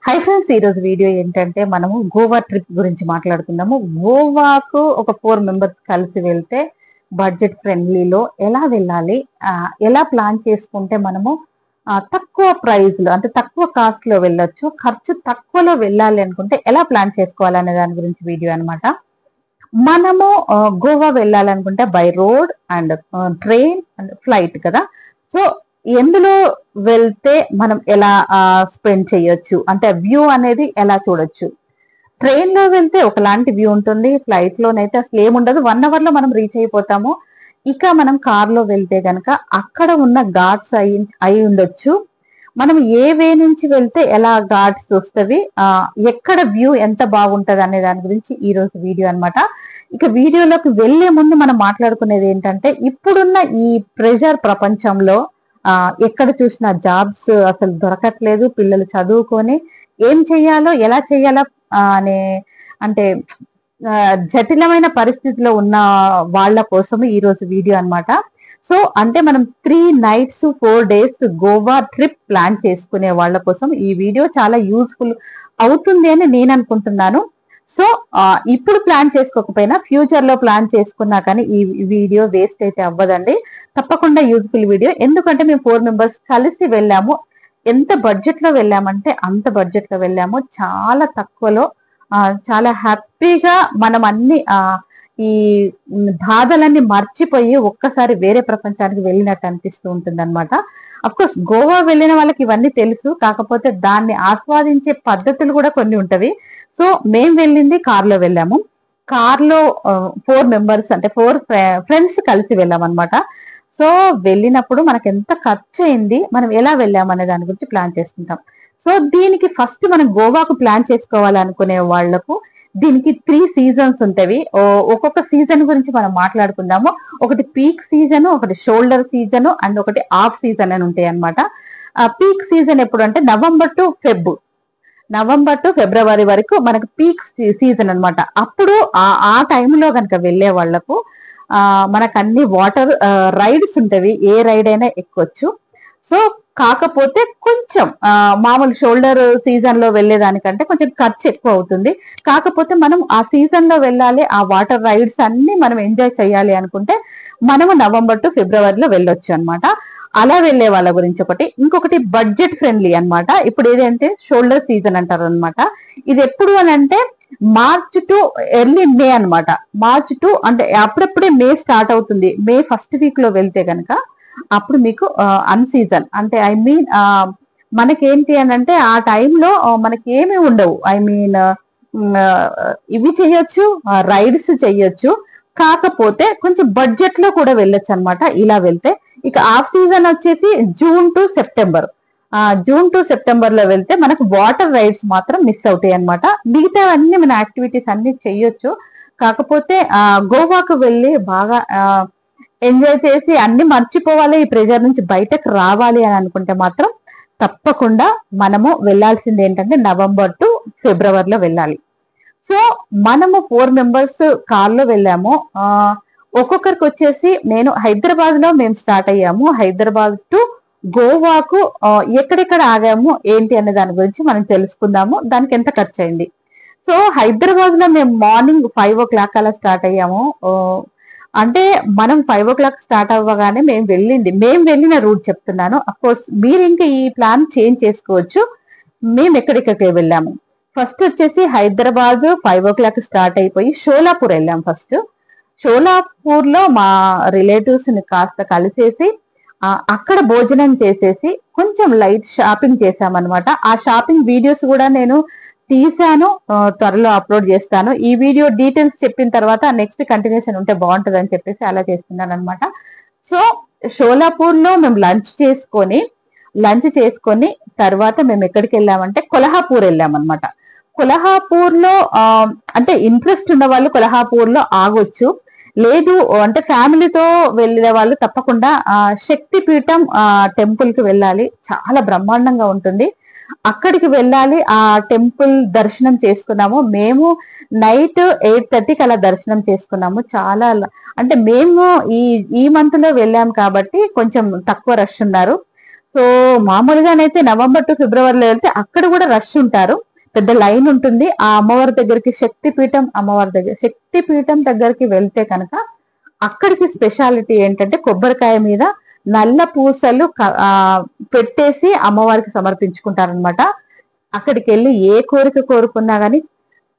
Hi friends, ఈ రోజు video ఏంటంటే మనము గోవా ట్రిప్ గురించి మాట్లాడుకుందాము. గోవాకు ఒక 4 మెంబర్స్ కలిసి వెళ్తే బడ్జెట్ ఫ్రెండ్లీలో ఎలా వెళ్ళాలి, ఎలా ప్లాన్ చేసుకుంటే మనము తక్కువ ప్రైస్ లో అంటే తక్కువ కాస్ట్ లో వెళ్ళొచ్చు, ఖర్చు తక్కువలో వెళ్ళాలి అనుకుంటే ఎలా ప్లాన్ చేసుకోవాలి అనే దాని గురించి వీడియో అన్నమాట. మనము గోవా వెళ్ళాలనుకుంటే by road and train and flight కదా. సో ఎందులో వెళ్తే మనం ఎలా స్పెండ్ చేయొచ్చు అంటే వ్యూ అనేది ఎలా చూడొచ్చు. ట్రైన్ లో వెళ్తే ఒకలాంటి వ్యూ ఉంటుంది, ఫ్లైట్ లోనైతే అసలు ఏముండదు, 1 hour లో మనం రీచ్ అయిపోతాము. ఇక మనం కార్ లో వెళ్తే గనక అక్కడ ఉన్న ఘాట్స్ అయి ఉండొచ్చు. మనం ఏ వే నుంచి వెళ్తే ఎలా ఘాట్స్ వస్తవి, ఎక్కడ వ్యూ ఎంత బాగుంటది అనే దాని గురించి ఈ రోజు వీడియో అన్నమాట. ఇక వీడియోలోకి వెళ్లే ముందు మనం మాట్లాడుకునేది ఏంటంటే, ఇప్పుడున్న ఈ ప్రెషర్ ప్రపంచంలో ఎక్కడ చూసినా జాబ్స్ అసలు దొరకట్లేదు. పిల్లలు చదువుకొని ఏం చెయ్యాలో ఎలా చెయ్యాలో అనే అంటే జటిలమైన పరిస్థితిలో ఉన్న వాళ్ళ కోసం ఈ రోజు వీడియో అన్నమాట. సో అంటే మనం 3 nights 4 days Goa trip plan చేసుకునే వాళ్ళ కోసం ఈ వీడియో చాలా యూస్ఫుల్ అవుతుంది అని నేను అనుకుంటున్నాను. సో ఇప్పుడు ప్లాన్ చేసుకోకపోయినా ఫ్యూచర్ లో ప్లాన్ చేసుకున్నా కానీ ఈ వీడియో వేస్ట్ అయితే అవ్వదండి. తప్పకుండా యూజ్ఫుల్ వీడియో, ఎందుకంటే మేము 4 మెంబర్స్ కలిసి వెళ్ళాము. ఎంత బడ్జెట్ లో వెళ్ళామంటే అంత బడ్జెట్ లో వెళ్ళాము, చాలా తక్కువలో చాలా హ్యాపీగా మనం అన్ని ఈ బాధలన్నీ మర్చిపోయి ఒక్కసారి వేరే ప్రపంచానికి వెళ్ళినట్టు అనిపిస్తూ ఉంటుంది అనమాట. కోర్స్ గోవా వెళ్ళిన వాళ్ళకి ఇవన్నీ తెలుసు, కాకపోతే దాన్ని ఆస్వాదించే పద్ధతులు కూడా కొన్ని ఉంటవి. సో మేము వెళ్ళింది కార్ లో వెళ్ళాము. కార్ లో 4 మెంబర్స్ అంటే 4 ఫ్రెండ్స్ కలిసి వెళ్ళాం అనమాట. సో వెళ్ళినప్పుడు మనకు ఎంత ఖర్చు అయింది, మనం ఎలా వెళ్ళామనే దాని గురించి ప్లాన్ చేసుకుంటాం. సో దీనికి ఫస్ట్ మనం గోవాకు ప్లాన్ చేసుకోవాలనుకునే వాళ్లకు దీనికి 3 సీజన్స్ ఉంటవి. ఒక్కొక్క సీజన్ గురించి మనం మాట్లాడుకుందాము. ఒకటి పీక్ సీజన్, ఒకటి షోల్డర్ సీజన్ అండ్ ఒకటి ఆఫ్ సీజన్ అని ఉంటాయి అనమాట. పీక్ సీజన్ ఎప్పుడు అంటే నవంబర్ టు ఫిబ్రవరి వరకు మనకు పీక్ సీజన్ అన్నమాట. అప్పుడు ఆ టైంలో కనుక వెళ్లే వాళ్లకు మనకు అన్ని వాటర్ రైడ్స్ ఉంటవి, ఏ రైడ్ అయినా ఎక్కొచ్చు. సో కాకపోతే కొంచెం మామూలు షోల్డర్ సీజన్ లో వెళ్ళేదానికంటే కొంచెం ఖర్చు ఎక్కువ అవుతుంది. కాకపోతే మనం ఆ సీజన్ లో వెళ్ళాలి, ఆ వాటర్ రైడ్స్ అన్ని మనం ఎంజాయ్ చేయాలి అనుకుంటే మనము నవంబర్ టు ఫిబ్రవరిలో వెళ్ళొచ్చు అనమాట. అలా వెళ్లే వాళ్ళ గురించి ఒకటి. ఇంకొకటి బడ్జెట్ ఫ్రెండ్లీ అన్నమాట. ఇప్పుడు ఏదంటే షోల్డర్ సీజన్ అంటారు అనమాట. ఇది ఎప్పుడు అని అంటే మార్చ్ టు ఎర్లీ మే అన్నమాట. మార్చ్ టు అంటే అప్పుడప్పుడే మే స్టార్ట్ అవుతుంది. మే ఫస్ట్ వీక్ లో వెళ్తే కనుక అప్పుడు మీకు అన్ సీజన్ అంటే ఐ మీన్ మనకేంటి అని అంటే ఆ టైంలో మనకి ఏమీ ఉండవు. ఐ మీన్ ఇవి చెయ్యొచ్చు, రైడ్స్ చెయ్యొచ్చు, కాకపోతే కొంచెం బడ్జెట్ లో కూడా వెళ్ళొచ్చు అనమాట ఇలా వెళ్తే. ఇక ఆఫ్ సీజన్ వచ్చేసి జూన్ టు సెప్టెంబర్ లో వెళ్తే మనకు వాటర్ రైడ్స్ మాత్రం మిస్ అవుతాయి అనమాట. మిగతా అన్ని మన యాక్టివిటీస్ అన్ని చెయ్యొచ్చు. కాకపోతే గోవాకు వెళ్ళి బాగా ఎంజాయ్ చేసి అన్ని మర్చిపోవాలి, ఈ ప్రెజర్ నుంచి బయటకు రావాలి అని అనుకుంటే మాత్రం తప్పకుండా మనము వెళ్లాల్సింది ఏంటంటే నవంబర్ టు ఫిబ్రవరిలో వెళ్ళాలి. సో మనము 4 మెంబర్స్ కార్ లో వెళ్ళాము. ఒక్కొక్కరికి వచ్చేసి నేను హైదరాబాద్ లో మేము స్టార్ట్ అయ్యాము. హైదరాబాద్ టు గోవాకు ఎక్కడెక్కడ ఆగాము ఏంటి అనే దాని గురించి మనం తెలుసుకుందాము, దానికి ఎంత ఖర్చు అయింది. సో హైదరాబాద్ లో మేము మార్నింగ్ 5 o'clock అలా స్టార్ట్ అయ్యాము. అంటే మనం 5 o'clock స్టార్ట్ అవ్వగానే మేము వెళ్ళిన రూట్ చెప్తున్నాను. అఫ్ కోర్స్ మీరు ఇంకా ఈ ప్లాన్ చేంజ్ చేసుకోవచ్చు. మేము ఎక్కడెక్కడికి వెళ్ళాము, ఫస్ట్ వచ్చేసి హైదరాబాద్ 5 o'clock స్టార్ట్ అయిపోయి షోలాపూర్ వెళ్ళాం. ఫస్ట్ షోలాపూర్ లో మా రిలేటివ్స్ ని కాస్త కలిసేసి అక్కడ భోజనం చేసేసి కొంచెం లైట్ షాపింగ్ చేశామన్నమాట. ఆ షాపింగ్ వీడియోస్ కూడా నేను తీసాను, త్వరలో అప్లోడ్ చేస్తాను. ఈ వీడియో డీటెయిల్స్ చెప్పిన తర్వాత నెక్స్ట్ కంటిన్యూషన్ ఉంటే బాగుంటుంది అని చెప్పేసి అలా చేస్తున్నాను అనమాట. సో షోలాపూర్ లో మేము లంచ్ చేసుకొని తర్వాత మేము ఎక్కడికి వెళ్ళామంటే కొల్హాపూర్ వెళ్ళామన్నమాట. కొల్హాపూర్ లో అంటే ఇంట్రెస్ట్ ఉన్న వాళ్ళు కొల్హాపూర్ లో ఆగొచ్చు, లేదు అంటే ఫ్యామిలీతో వెళ్ళే వాళ్ళు తప్పకుండా శక్తిపీఠం టెంపుల్ కి వెళ్ళాలి. చాలా బ్రహ్మాండంగా ఉంటుంది, అక్కడికి వెళ్ళాలి. ఆ టెంపుల్ దర్శనం చేసుకున్నాము. మేము నైట్ 8:30కి అలా దర్శనం చేసుకున్నాము. చాలా అంటే మేము ఈ మంత్ లో వెళ్ళాము కాబట్టి కొంచెం తక్కువ రష్ ఉన్నారు. సో మామూలుగానైతే నవంబర్ టు ఫిబ్రవరిలో వెళ్తే అక్కడ కూడా రష్ ఉంటారు, పెద్ద లైన్ ఉంటుంది. ఆ అమ్మవారి దగ్గరికి శక్తిపీఠం అమ్మవారి దగ్గర శక్తిపీఠం దగ్గరికి వెళ్తే కనుక అక్కడికి స్పెషాలిటీ ఏంటంటే కొబ్బరికాయ మీద నల్ల పూసలు పెట్టేసి అమ్మవారికి సమర్పించుకుంటారనమాట. అక్కడికి వెళ్ళి ఏ కోరిక కోరుకున్నా గానీ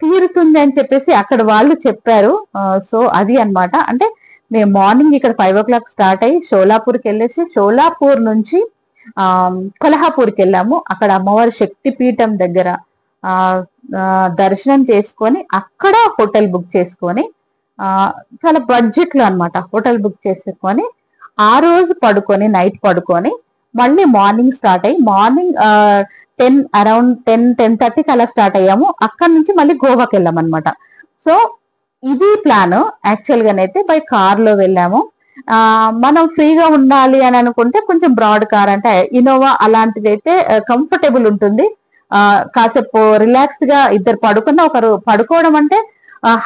తీరుతుంది అని చెప్పేసి అక్కడ వాళ్ళు చెప్పారు. సో అది అన్నమాట. అంటే మేము మార్నింగ్ ఇక్కడ 5 o'clock స్టార్ట్ అయ్యి షోలాపూర్కి వెళ్ళేసి షోలాపూర్ నుంచి కొల్హాపూర్కి వెళ్ళాము. అక్కడ అమ్మవారి శక్తి పీఠం దగ్గర దర్శనం చేసుకొని అక్కడ హోటల్ బుక్ చేసుకొని చాలా బడ్జెట్ లో అన్నమాట హోటల్ బుక్ చేసుకొని ఆ రోజు పడుకొని నైట్ పడుకొని మళ్ళీ మార్నింగ్ స్టార్ట్ అయ్యి మార్నింగ్ అరౌండ్ 10-10:30కి అలా స్టార్ట్ అయ్యాము. అక్కడ నుంచి మళ్ళీ గోవాకి వెళ్ళాం అనమాట. సో ఇది ప్లాన్. యాక్చువల్ గానైతే బై కార్ లో వెళ్ళాము. మనం ఫ్రీగా ఉండాలి అని అనుకుంటే కొంచెం బ్రాడ్ కార్ అంటే ఇనోవా అలాంటిది అయితే కంఫర్టబుల్ ఉంటుంది. కాసేపు రిలాక్స్ గా ఇద్దరు పడుకున్న ఒకరు పడుకోవడం అంటే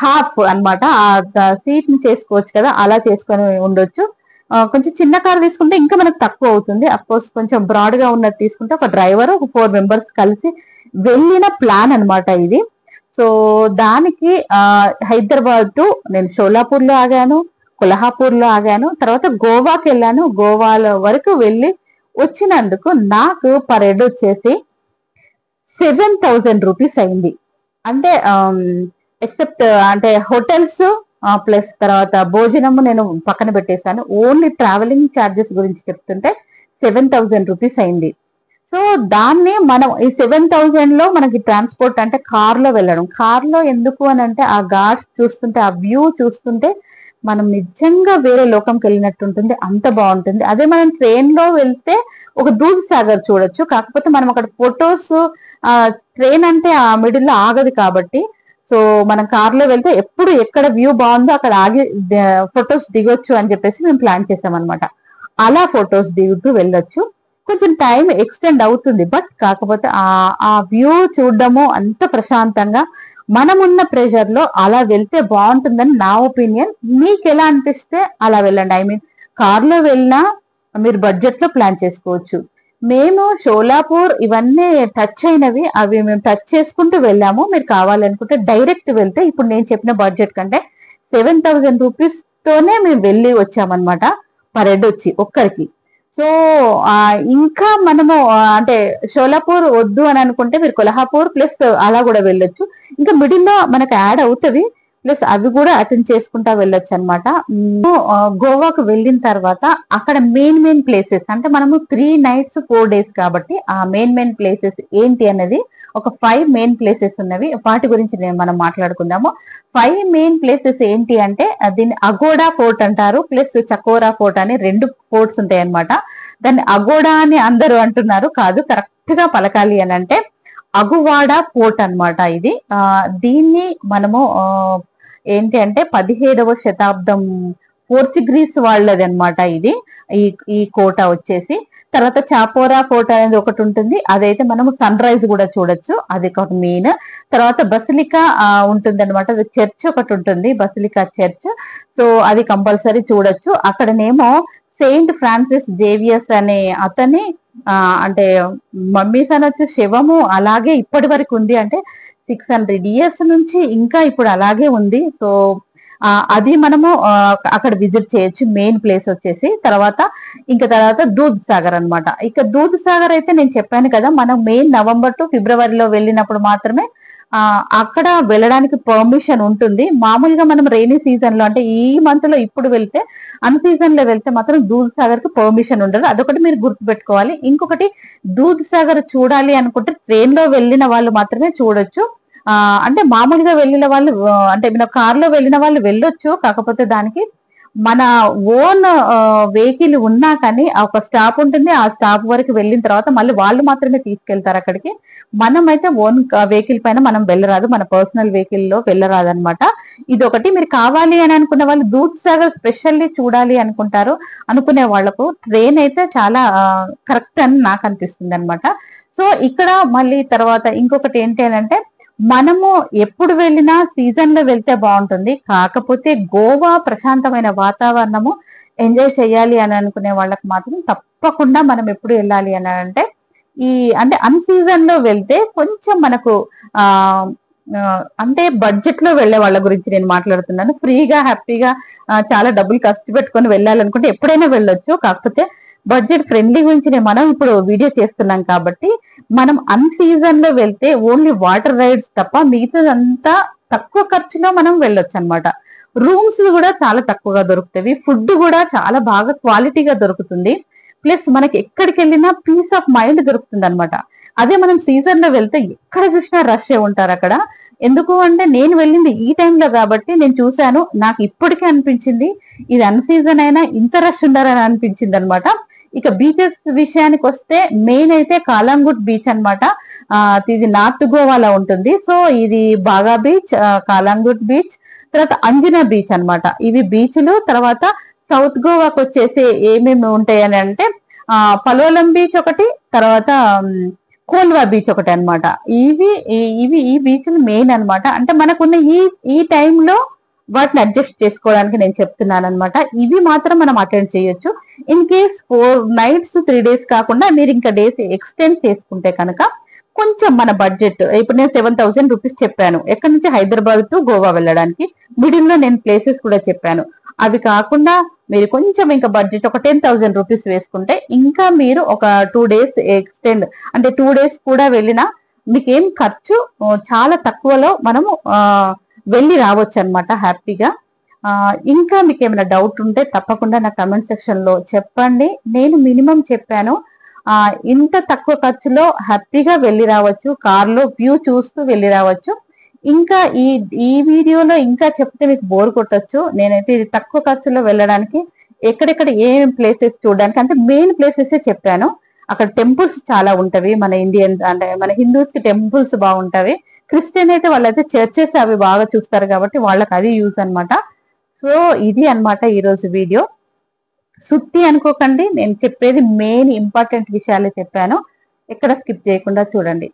హాఫ్ అన్నమాట. ఆ సీట్ ని చేసుకోవచ్చు కదా, అలా చేసుకొని ఉండొచ్చు. కొంచెం చిన్న కార్ తీసుకుంటే ఇంకా మనకు తక్కువ అవుతుంది. అఫ్కోర్స్ కొంచెం బ్రాడ్ గా ఉన్నది తీసుకుంటే ఒక డ్రైవర్ ఒక 4 members కలిసి వెళ్ళిన ప్లాన్ అన్నమాట ఇది. సో దానికి హైదరాబాద్ టు నేను షోలాపూర్ లో ఆగాను, కొల్హాపూర్ లో ఆగాను, తర్వాత గోవాకి వెళ్ళాను. గోవాలో వరకు వెళ్ళి వచ్చినందుకు నాకు పర్ హెడ్ వచ్చేసి 7,000 రూపీస్ అయింది. అంటే ఎక్సెప్ట్ అంటే హోటల్స్ ప్లస్ తర్వాత భోజనము నేను పక్కన పెట్టేశాను. ఓన్లీ ట్రావెలింగ్ ఛార్జెస్ గురించి చెప్తుంటే 7,000 రూపీస్ అయింది. సో దాన్ని మనం ఈ 7,000 లో మనకి ట్రాన్స్పోర్ట్ అంటే కార్ లో వెళ్ళడం. కార్ లో ఎందుకు అని అంటే ఆ ఘాట్స్ చూస్తుంటే ఆ వ్యూ చూస్తుంటే మనం నిజంగా వేరే లోకంకి వెళ్ళినట్టు ఉంటుంది, అంత బాగుంటుంది. అదే మనం ట్రైన్ లో వెళ్తే ఒక దూద్ సాగర్ చూడొచ్చు, కాకపోతే మనం అక్కడ ఫొటోస్ ట్రైన్ అంటే ఆ మిడిల్ లో ఆగదు కాబట్టి సో మనం కార్ లో వెళ్తే ఎప్పుడు ఎక్కడ వ్యూ బాగుందో అక్కడ ఆగి ఫొటోస్ దిగొచ్చు అని చెప్పేసి మేము ప్లాన్ చేసాం అనమాట. అలా ఫొటోస్ దిగుతూ వెళ్ళొచ్చు. కొంచెం టైం ఎక్స్టెండ్ అవుతుంది, బట్ కాకపోతే ఆ వ్యూ చూడడము అంత ప్రశాంతంగా మనమున్న ప్రెషర్ లో అలా వెళ్తే బాగుంటుందని నా ఒపీనియన్. మీకు ఎలా అనిపిస్తే అలా వెళ్ళండి. ఐ మీన్ కార్ లో వెళ్ళినా మీరు బడ్జెట్ లో ప్లాన్ చేసుకోవచ్చు. మేము షోలాపూర్ ఇవన్నీ టచ్ అయినవి, అవి మేము టచ్ చేసుకుంటూ వెళ్ళాము. మీరు కావాలనుకుంటే డైరెక్ట్ వెళ్తే ఇప్పుడు నేను చెప్పిన బడ్జెట్ కంటే 7,000 రూపీస్ తోనే మేము వెళ్ళి వచ్చామన్నమాట పర్ హెడ్ వచ్చి ఒక్కరికి. సో ఇంకా మనము అంటే షోలాపూర్ వద్దు అని అనుకుంటే మీరు కొల్హాపూర్ ప్లస్ అలా కూడా వెళ్ళొచ్చు. ఇంకా మిడిల్ లో మనకు యాడ్ అవుతుంది, ప్లస్ అవి కూడా అటెండ్ చేసుకుంటా వెళ్ళొచ్చు అనమాట. గోవాకు వెళ్ళిన తర్వాత అక్కడ మెయిన్ ప్లేసెస్ అంటే మనము 3 nights 4 days కాబట్టి ఆ మెయిన్ ప్లేసెస్ ఏంటి అన్నది ఒక 5 మెయిన్ ప్లేసెస్ ఉన్నవి, వాటి గురించి మనం మాట్లాడుకుందాము. 5 మెయిన్ ప్లేసెస్ ఏంటి అంటే దీన్ని అగోడా ఫోర్ట్ అంటారు, ప్లస్ చకోరా ఫోర్ట్ అని 2 ఫోర్ట్స్ ఉంటాయి అనమాట. దాన్ని అగోడా అని అందరూ అంటున్నారు, కాదు, కరెక్ట్ గా పలకాలి అని అంటే అగువాడా ఫోర్ట్ అన్నమాట ఇది. దీన్ని మనము ఏంటి అంటే 17వ శతాబ్దం పోర్చుగీస్ వాళ్ళది అనమాట ఇది. ఈ కోట వచ్చేసి తర్వాత చాపోరా ఫోర్ట్ అనేది ఒకటి ఉంటుంది, అదైతే మనము సన్ రైజ్ కూడా చూడొచ్చు, అది ఒకటి మెయిన్. తర్వాత బసిలికా ఉంటుంది అనమాట, అది చర్చ్ ఒకటి ఉంటుంది, బసిలికా చర్చ్. సో అది కంపల్సరీ చూడొచ్చు. అక్కడనేమో సెయింట్ ఫ్రాన్సిస్ జేవియర్స్ అనే అతని అంటే మమ్మీస్ అనొచ్చు శవము అలాగే ఇప్పటి వరకు ఉంది. అంటే 600 years నుంచి ఇంకా ఇప్పుడు అలాగే ఉంది. సో అది మనము అక్కడ విజిట్ చేయొచ్చు. మెయిన్ ప్లేస్ వచ్చేసి తర్వాత దూద్ సాగర్ అనమాట. ఇక దూద్ సాగర్ అయితే నేను చెప్పాను కదా, మనం మెయిన్ నవంబర్ టు ఫిబ్రవరిలో వెళ్ళినప్పుడు మాత్రమే అక్కడ వెళ్ళడానికి పర్మిషన్ ఉంటుంది. మామూలుగా మనం రెయినీ సీజన్ లో అంటే ఈ మంత్ లో ఇప్పుడు వెళ్తే అన్ సీజన్ లో వెళ్తే మాత్రం దూద్ సాగర్ కి పర్మిషన్ ఉండదు. అదొకటి మీరు గుర్తుపెట్టుకోవాలి. ఇంకొకటి దూద్ సాగర్ చూడాలి అనుకుంటే ట్రైన్ లో వెళ్ళిన వాళ్ళు మాత్రమే చూడొచ్చు. అంటే మామూలుగా వెళ్ళిన వాళ్ళు అంటే కార్ లో వెళ్ళిన వాళ్ళు వెళ్ళొచ్చు, కాకపోతే దానికి మన ఓన్ వెహికల్ ఉన్నా కానీ ఒక స్టాప్ ఉంటుంది, ఆ స్టాప్ వరకు వెళ్ళిన తర్వాత మళ్ళీ వాళ్ళు మాత్రమే తీసుకెళ్తారు అక్కడికి. మనం అయితే ఓన్ వెహికల్ పైన మనం వెళ్ళరాదు, మన పర్సనల్ వెహికల్ లో వెళ్ళరాదు అనమాట. ఇది ఒకటి. మీరు కావాలి అని అనుకున్న వాళ్ళు దూద్ సాగర్ స్పెషల్లీ చూడాలి అనుకునే వాళ్లకు ట్రైన్ అయితే చాలా కరెక్ట్ అని నాకు అనిపిస్తుంది అనమాట. సో ఇక్కడ మళ్ళీ తర్వాత ఇంకొకటి ఏంటి అని అంటే మనము ఎప్పుడు వెళ్ళినా సీజన్ లో వెళ్తే బాగుంటుంది. కాకపోతే గోవా ప్రశాంతమైన వాతావరణము ఎంజాయ్ చేయాలి అని అనుకునే వాళ్ళకి మాత్రం తప్పకుండా మనం ఎప్పుడు వెళ్ళాలి అని అంటే అంటే అన్ సీజన్ లో వెళ్తే కొంచెం మనకు ఆ ఆ, అంటే బడ్జెట్ లో వెళ్లే వాళ్ళ గురించి నేను మాట్లాడుతున్నాను. ఫ్రీగా హ్యాపీగా చాలా డబ్బులు ఖర్చు పెట్టుకొని వెళ్ళాలనుకుంటే ఎప్పుడైనా వెళ్ళొచ్చు. కాకపోతే బడ్జెట్ ఫ్రెండ్లీ గురించి మనం ఇప్పుడు వీడియో చేస్తున్నాం కాబట్టి మనం అన్ సీజన్ లో వెళ్తే ఓన్లీ వాటర్ రైడ్స్ తప్ప మిగతాదంతా తక్కువ ఖర్చులో మనం వెళ్ళొచ్చు అనమాట. రూమ్స్ కూడా చాలా తక్కువగా దొరుకుతాయి, ఫుడ్ కూడా చాలా బాగా క్వాలిటీగా దొరుకుతుంది, ప్లస్ మనకి ఎక్కడికి వెళ్ళినా పీస్ ఆఫ్ మైండ్ దొరుకుతుంది అనమాట. అదే మనం సీజన్ లో వెళ్తే ఎక్కడ చూసినా రష్ ఉంటారు అక్కడ. ఎందుకు అంటే నేను వెళ్ళింది ఈ టైంలో కాబట్టి నేను చూశాను, నాకు ఇప్పటికే అనిపించింది ఇది అన్ సీజన్ అయినా ఇంత రష్ ఉండాలని అనిపించింది అనమాట. ఇక బీచెస్ విషయానికి వస్తే మెయిన్ అయితే కాలాంగుట్ బీచ్ అనమాట. ఇది నార్త్ గోవాలో ఉంటుంది. సో ఇది బాగా బీచ్, కాలాంగుట్ బీచ్, తర్వాత అంజనా బీచ్ అన్నమాట. ఇవి బీచ్లు. తర్వాత సౌత్ గోవాకి వచ్చేసి ఏమేమి ఉంటాయి అని అంటే పలోలం బీచ్ ఒకటి, తర్వాత కోల్వా బీచ్ ఒకటి అన్నమాట. ఈ బీచ్లు మెయిన్ అన్నమాట. అంటే మనకున్న ఈ టైంలో వాటిని అడ్జస్ట్ చేసుకోవడానికి నేను చెప్తున్నాను అనమాట. ఇవి మాత్రం మనం అటెండ్ చేయొచ్చు. ఇన్ కేస్ 4 nights 3 days కాకుండా మీరు ఇంకా డేస్ ఎక్స్టెండ్ చేసుకుంటే కనుక కొంచెం మన బడ్జెట్, ఇప్పుడు నేను 7,000 రూపీస్ చెప్పాను ఎక్కడి నుంచి, హైదరాబాద్ టు గోవా వెళ్ళడానికి. మిడిల్ లో నేను ప్లేసెస్ కూడా చెప్పాను. అవి కాకుండా మీరు కొంచెం ఇంకా బడ్జెట్ ఒక 10,000 రూపీస్ వేసుకుంటే ఇంకా మీరు ఒక 2 days ఎక్స్టెండ్, అంటే 2 days కూడా వెళ్ళినా మీకేం ఖర్చు చాలా తక్కువలో మనము వెళ్ళి రావచ్చు అనమాట హ్యాపీగా. ఇంకా మీకు ఏమైనా డౌట్ ఉంటే తప్పకుండా నా కమెంట్ సెక్షన్ లో చెప్పండి. నేను మినిమం చెప్పాను, ఇంత తక్కువ ఖర్చులో హ్యాపీగా వెళ్ళి రావచ్చు, కార్లో వ్యూ చూస్తూ వెళ్ళి రావచ్చు. ఇంకా ఈ వీడియోలో ఇంకా చెప్తే మీకు బోర్ కొట్టొచ్చు. నేనైతే ఇది తక్కువ ఖర్చులో వెళ్ళడానికి ఎక్కడెక్కడ ఏం ప్లేసెస్ చూడడానికి, అంటే మెయిన్ ప్లేసెస్ చెప్పాను. అక్కడ టెంపుల్స్ చాలా ఉంటవి, మన ఇండియన్ అంటే మన హిందూస్ కి టెంపుల్స్ బాగుంటవి. క్రిస్టియన్ అయితే వాళ్ళైతే చర్చెస్ అవి బాగా చూస్తారు కాబట్టి వాళ్ళకి అది యూజ్ అనమాట. సో ఇది అన్నమాట ఈ రోజు వీడియో. సుత్తి అనుకోకండి, నేను చెప్పేది మెయిన్ ఇంపార్టెంట్ విషయాలే చెప్పాను. ఎక్కడ స్కిప్ చేయకుండా చూడండి.